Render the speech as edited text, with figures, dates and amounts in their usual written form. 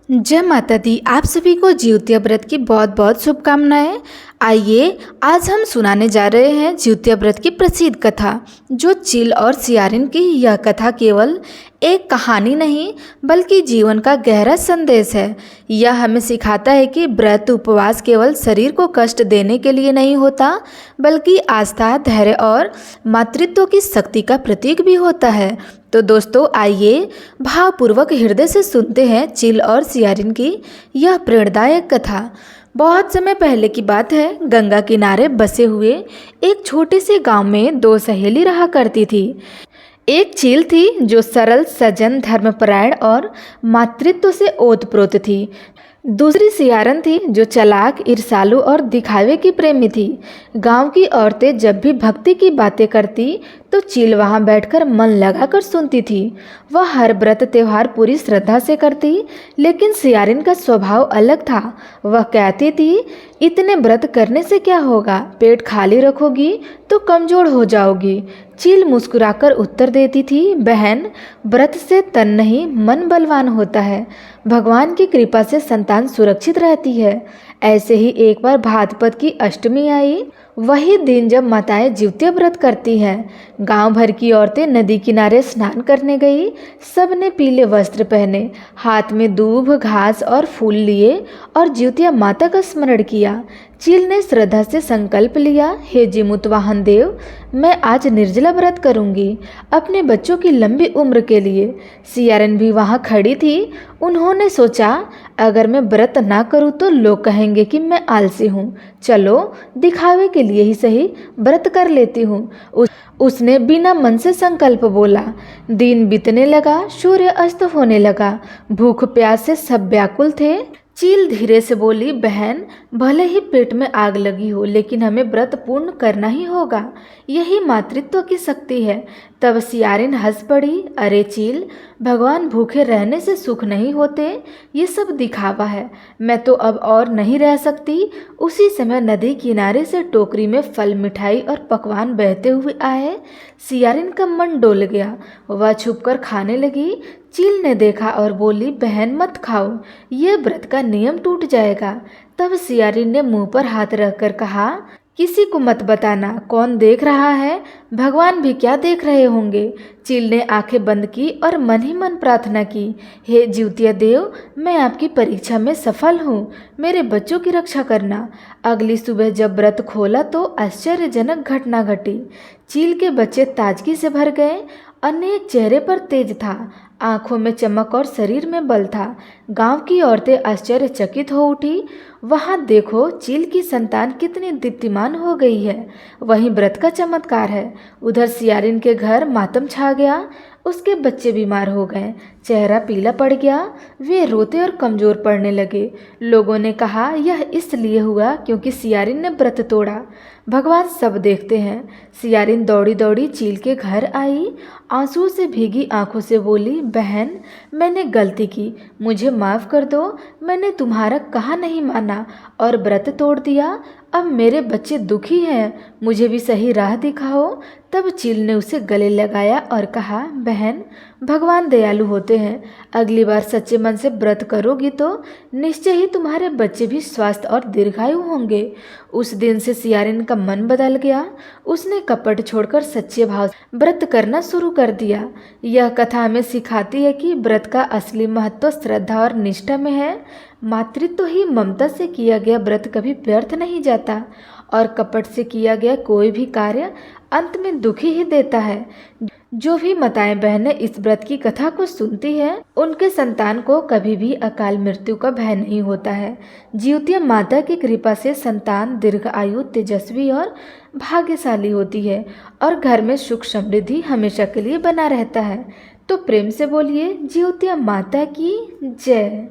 जय माता दी। आप सभी को ज्योतिया व्रत की बहुत बहुत शुभकामनाएं। आइए आज हम सुनाने जा रहे हैं ज्योतिया व्रत की प्रसिद्ध कथा। जो चील और सियारिन की यह कथा केवल एक कहानी नहीं बल्कि जीवन का गहरा संदेश है। यह हमें सिखाता है कि व्रत उपवास केवल शरीर को कष्ट देने के लिए नहीं होता बल्कि आस्था, धैर्य और मातृत्व की शक्ति का प्रतीक भी होता है। तो दोस्तों आइए भावपूर्वक हृदय से सुनते हैं चील और सियारिन की यह प्रेरणादायक कथा। बहुत समय पहले की बात है। गंगा किनारे बसे हुए एक छोटे से गांव में दो सहेली रहा करती थी। एक चील थी जो सरल, सज्जन, धर्मपरायण और मातृत्व से ओतप्रोत थी। दूसरी सियारन थी जो चालाक, ईर्ष्यालु और दिखावे की प्रेमी थी। गांव की औरतें जब भी भक्ति की बातें करती तो चील वहां बैठकर मन लगाकर सुनती थी। वह हर व्रत त्योहार पूरी श्रद्धा से करती, लेकिन सियारिन का स्वभाव अलग था। वह कहती थी, इतने व्रत करने से क्या होगा, पेट खाली रखोगी तो कमजोर हो जाओगी। चील मुस्कुराकर उत्तर देती थी, बहन, व्रत से तन नहीं मन बलवान होता है। भगवान की कृपा से संतान सुरक्षित रहती है। ऐसे ही एक बार भाद्रपद की अष्टमी आई। वही दिन जब माताएं ज्योतिया व्रत करती हैं। गांव भर की औरतें नदी किनारे स्नान करने गई। सब ने पीले वस्त्र पहने, हाथ में दूब, घास और फूल लिए और ज्योतिया माता का स्मरण किया। चील ने श्रद्धा से संकल्प लिया, हे जीमुतवाहन देव, मैं आज निर्जला व्रत करूंगी अपने बच्चों की लंबी उम्र के लिए। सियारन भी वहां खड़ी थी। उन्होंने सोचा, अगर मैं व्रत ना करूं तो लोग कहेंगे कि मैं आलसी हूँ। चलो दिखावे के लिए ही सही व्रत कर लेती हूँ। उसने बिना मन से संकल्प बोला। दिन बीतने लगा, सूर्य अस्त होने लगा। भूख प्यास से सब व्याकुल थे। चील धीरे से बोली, बहन, भले ही पेट में आग लगी हो लेकिन हमें व्रत पूर्ण करना ही होगा। यही मातृत्व की शक्ति है। तब सियारिन हंस पड़ी, अरे चील, भगवान भूखे रहने से सुख नहीं होते, ये सब दिखावा है। मैं तो अब और नहीं रह सकती। उसी समय नदी किनारे से टोकरी में फल, मिठाई और पकवान बहते हुए आए। सियारिन का मन डोल गया। वह छुपकर खाने लगी। चील ने देखा और बोली, बहन मत खाओ, ये व्रत का नियम टूट जाएगा। तब सियारिन ने मुंह पर हाथ रखकर कहा, किसी को मत बताना, कौन देख रहा है, भगवान भी क्या देख रहे होंगे। चील ने आंखें बंद की और मन ही मन प्रार्थना की, हे ज्योतिया देव, मैं आपकी परीक्षा में सफल हूँ, मेरे बच्चों की रक्षा करना। अगली सुबह जब व्रत खोला तो आश्चर्यजनक घटना घटी। चील के बच्चे ताजगी से भर गए। अनेक चेहरे पर तेज था, आंखों में चमक और शरीर में बल था। गांव की औरतें आश्चर्यचकित हो उठी। वहां देखो, चील की संतान कितनी दीप्तिमान हो गई है। वहीं व्रत का चमत्कार है। उधर सियारिन के घर मातम छा गया। उसके बच्चे बीमार हो गए, चेहरा पीला पड़ गया। वे रोते और कमजोर पड़ने लगे। लोगों ने कहा, यह इसलिए हुआ क्योंकि सियारिन ने व्रत तोड़ा। भगवान सब देखते हैं। सियारिन दौड़ी दौड़ी चील के घर आई। आंसू से भीगी आंखों से बोली, बहन, मैंने गलती की, मुझे माफ़ कर दो। मैंने तुम्हारा कहा नहीं माना और व्रत तोड़ दिया। अब मेरे बच्चे दुखी हैं, मुझे भी सही राह दिखाओ। तब चील ने उसे गले लगाया और कहा, बहन, भगवान दयालु होते हैं। अगली बार सच्चे मन से व्रत करोगी तो निश्चय ही तुम्हारे बच्चे भी स्वस्थ और दीर्घायु होंगे। उस दिन से सियारिन का मन बदल गया। उसने कपट छोड़कर सच्चे भाव से व्रत करना शुरू कर दिया। यह कथा हमें सिखाती है कि व्रत का असली महत्व श्रद्धा और निष्ठा में है। मातृत्व ही ममता से किया गया व्रत कभी व्यर्थ नहीं जाता और कपट से किया गया कोई भी कार्य अंत में दुखी ही देता है। जो भी माताएं बहनें इस व्रत की कथा को सुनती हैं, उनके संतान को कभी भी अकाल मृत्यु का भय नहीं होता है। ज्योतिया माता की कृपा से संतान दीर्घ आयु, तेजस्वी और भाग्यशाली होती है और घर में सुख समृद्धि हमेशा के लिए बना रहता है। तो प्रेम से बोलिए, ज्योतिया माता की जय।